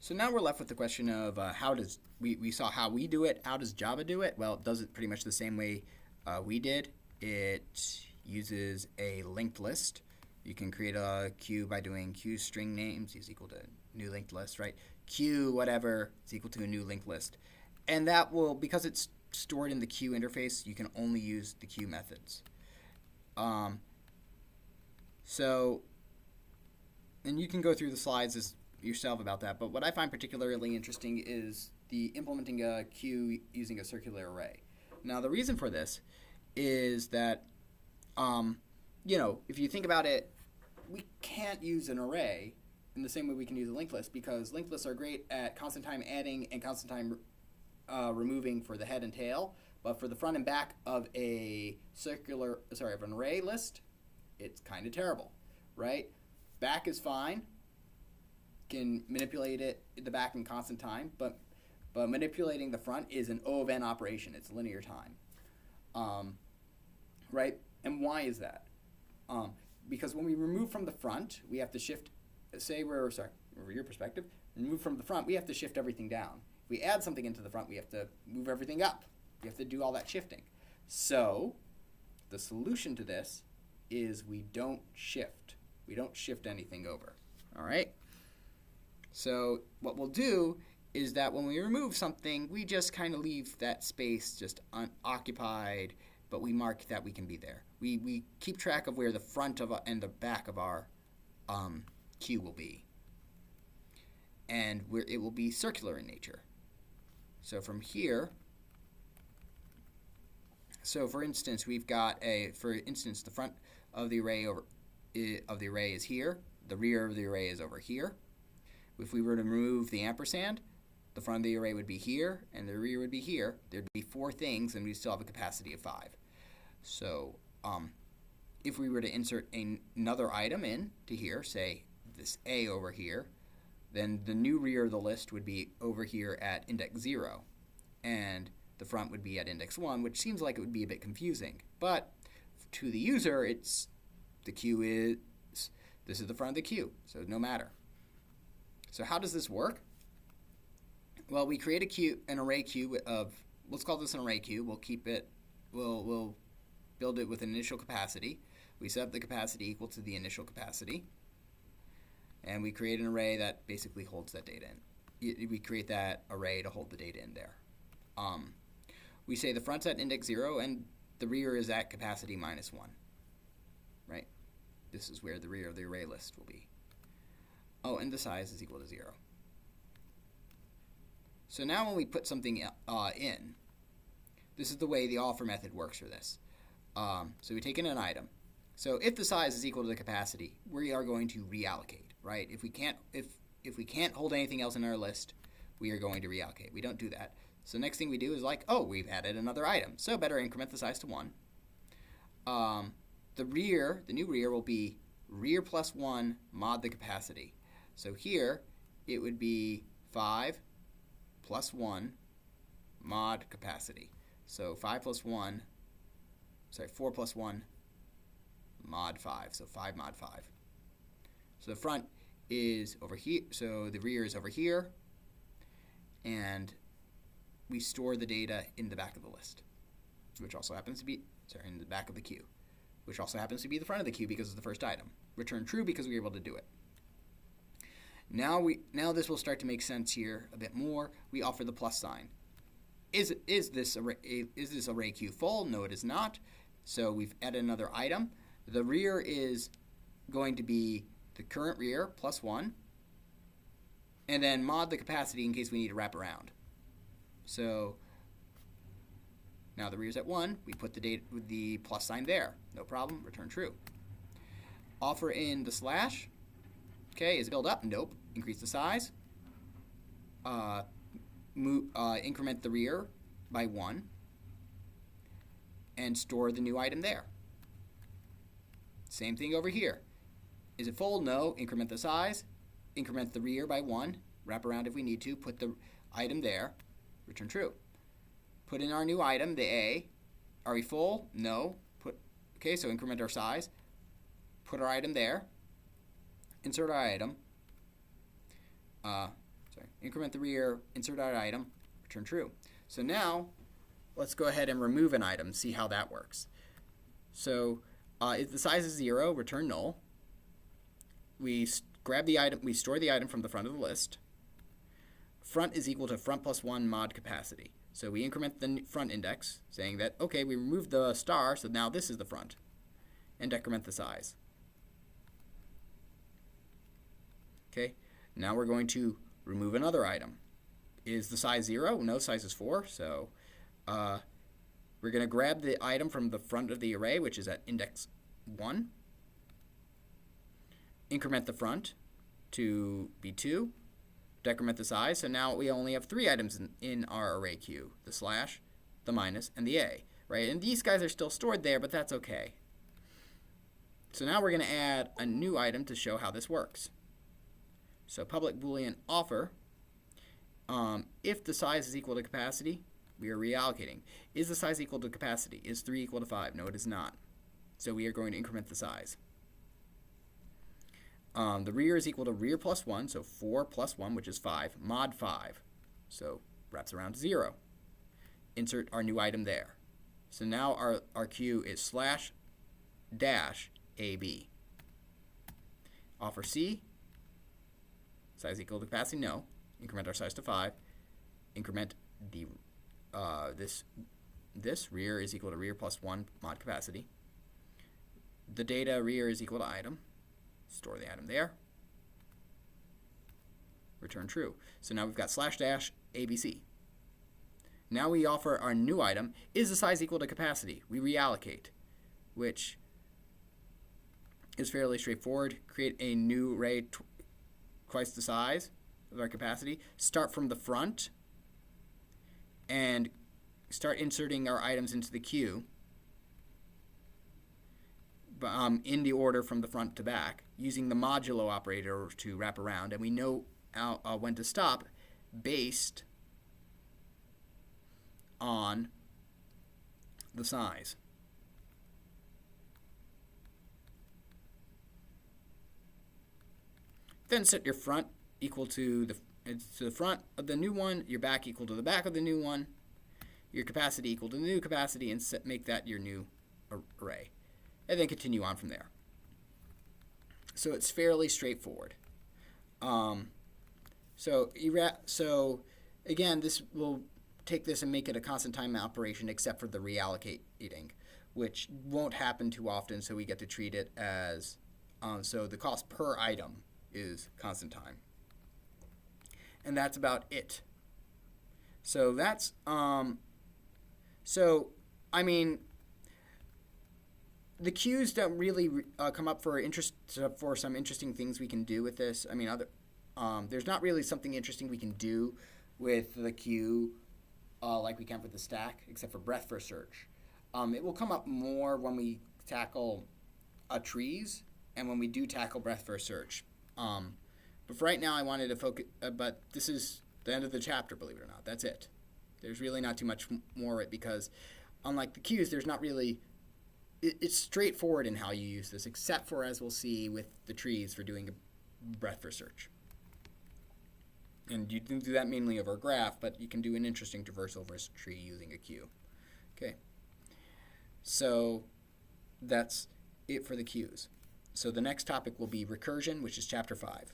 So now we're left with the question of we saw how we do it. How does Java do it? Well, it does it pretty much the same way we did. It uses a linked list. You can create a queue by doing queue string names is equal to new linked list, right? Queue whatever is equal to a new linked list. And that will, because it's stored in the queue interface, you can only use the queue methods. And you can go through the slides yourself about that, but what I find particularly interesting is the implementing a queue using a circular array. Now the reason for this is that, if you think about it, we can't use an array in the same way we can use a linked list, because linked lists are great at constant time adding and constant time removing for the head and tail, but for the front and back of an array list, it's kind of terrible, right? Back is fine. Can manipulate it in the back in constant time, but manipulating the front is an O of n operation. It's linear time, right? And why is that? Because when we remove from the front, we have to shift. Over your perspective, remove from the front, we have to shift everything down. If we add something into the front, we have to move everything up. We have to do all that shifting. So the solution to this is we don't shift. We don't shift anything over. All right? So what we'll do is that when we remove something, we just kind of leave that space just unoccupied, but we mark that we can be there. We keep track of where the front and the back of our queue will be. And it will be circular in nature. So from here, for instance, we've got the front of the array is here. The rear of the array is over here. If we were to remove the ampersand, the front of the array would be here, and the rear would be here. There'd be 4 things, and we'd still have a capacity of 5. So if we were to insert another item into here, say this A over here, then the new rear of the list would be over here at index 0, and the front would be at index 1, which seems like it would be a bit confusing. But to the user, this is the front of the queue, so no matter. So how does this work? Well, we create an array queue of, let's call this an array queue. We'll build it with an initial capacity. We set up the capacity equal to the initial capacity. And we create an array that basically holds that data in. We create that array to hold the data in there. We say the front's at index 0 and the rear is at capacity -1. Right? This is where the rear of the array list will be. Oh, and the size is equal to 0. So now when we put something in, this is the way the offer method works for this. So we take in an item. So if the size is equal to the capacity, we are going to reallocate, right? If we can't hold anything else in our list, we are going to reallocate. We don't do that. So next thing we do is we've added another item. So better increment the size to 1. The new rear will be rear plus 1 mod the capacity. So here, it would be 5 plus 1 mod capacity. So 4 plus 1 mod 5. So 5 mod 5. So the front is over here. So the rear is over here. And we store the data in the back of the list, which also happens to be, in the back of the queue, which also happens to be the front of the queue because it's the first item. Return true because we were able to do it. Now this will start to make sense here a bit more. We offer the plus sign. Is this array queue full? No, it is not. So we've added another item. The rear is going to be the current rear plus 1, and then mod the capacity in case we need to wrap around. So now the rear is at 1. We put the data with the plus sign there. No problem. Return true. Offer in the slash. Okay, is it build up? Nope. Increase the size. Increment the rear by 1. And store the new item there. Same thing over here. Is it full? No. Increment the size. Increment the rear by 1. Wrap around if we need to. Put the item there. Return true. Put in our new item, the A. Are we full? No. Okay, so increment our size. Put our item there. Insert our item. increment the rear, insert our item, return true. So now let's go ahead and remove an item, see how that works. So if the size is 0, return null. We grab the item, we store the item from the front of the list. Front is equal to front plus 1 mod capacity. So we increment the front index, saying that, okay, we removed the star, so now this is the front, and decrement the size. Okay, now we're going to remove another item. Is the size 0? No, size is 4, so we're going to grab the item from the front of the array, which is at index 1, increment the front to be 2, decrement the size, so now we only have 3 items in our array queue, the slash, the minus, and the A, right? And these guys are still stored there, but that's okay. So now we're going to add a new item to show how this works. So public boolean offer, if the size is equal to capacity, we are reallocating. Is the size equal to capacity? Is 3 equal to 5? No, it is not. So we are going to increment the size. The rear is equal to rear plus 1, so 4 plus 1, which is 5, mod 5. So wraps around to 0. Insert our new item there. So now our queue is slash dash AB. Offer C, size equal to capacity, no. Increment our size to 5. Increment the this rear is equal to rear plus 1 mod capacity. The data rear is equal to item. Store the item there. Return true. So now we've got slash dash ABC. Now we offer our new item. Is the size equal to capacity? We reallocate, which is fairly straightforward. Create a new array twice the size of our capacity. Start from the front and start inserting our items into the queue in the order from the front to back, using the modulo operator to wrap around, and we know when to stop based on the size. Then set your front equal to the front of the new one, your back equal to the back of the new one, your capacity equal to the new capacity, and make that your new array. And then continue on from there. So it's fairly straightforward. So again, this will take this and make it a constant time operation except for the reallocating, which won't happen too often, so we get to treat it as, so the cost per item is constant time. And that's about it. So that's, I mean, the queues don't really come up for some interesting things we can do with this. I mean, there's not really something interesting we can do with the queue like we can with the stack, except for breadth first search. It will come up more when we tackle trees and when we do tackle breadth first search. But for right now, I wanted to focus. But this is the end of the chapter, believe it or not. That's it. There's really not too much more it because, unlike the queues, there's not really. It's straightforward in how you use this, except for, as we'll see, with the trees for doing a breadth first search. And you can do that mainly over a graph, but you can do an interesting traversal over a tree using a queue. Okay. So that's it for the queues. So the next topic will be recursion, which is chapter 5.